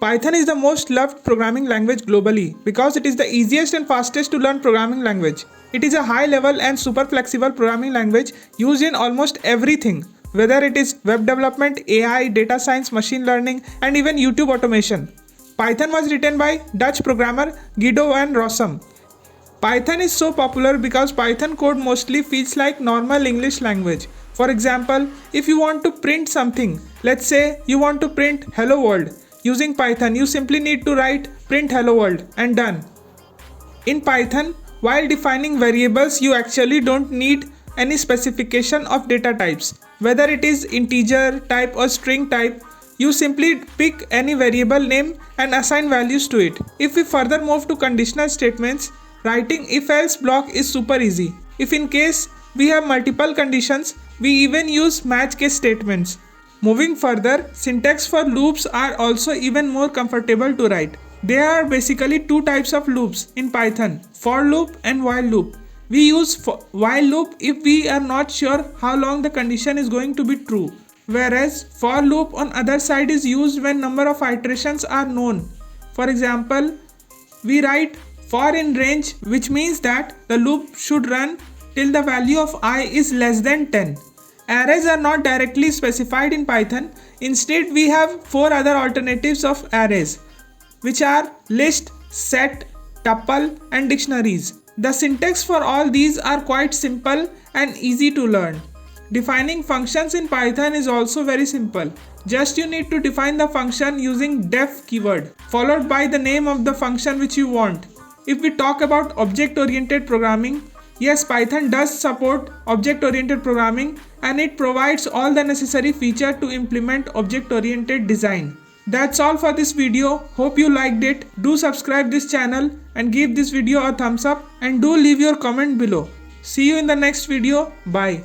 Python is the most loved programming language globally because it is the easiest and fastest to learn programming language. It is a high level and super flexible programming language used in almost everything, whether it is web development, AI, data science, machine learning, and even YouTube automation. Python was written by Dutch programmer Guido van Rossum. Python is so popular because Python code mostly feels like normal English language. For example, if you want to print something, let's say you want to print hello world, using Python you simply need to write print hello world and done. In Python, while defining variables you actually don't need any specification of data types. Whether it is integer type or string type, you simply pick any variable name and assign values to it. If we further move to conditional statements, writing if-else block is super easy. If in case we have multiple conditions, we even use match case statements. Moving further, syntax for loops are also even more comfortable to write. There are basically two types of loops in Python, for loop and while loop. We use while loop if we are not sure how long the condition is going to be true, whereas for loop on other side is used when number of iterations are known. For example, we write for in range, which means that the loop should run till the value of I is less than 10. Arrays are not directly specified in Python. Instead, we have four other alternatives of arrays, which are list, set, tuple, and dictionaries. The syntax for all these are quite simple and easy to learn. Defining functions in Python is also very simple. Just you need to define the function using def keyword, followed by the name of the function which you want. If we talk about object-oriented programming, yes, Python does support object-oriented programming and it provides all the necessary features to implement object-oriented design. That's all for this video. Hope you liked it. Do subscribe this channel and give this video a thumbs up and do leave your comment below. See you in the next video. Bye.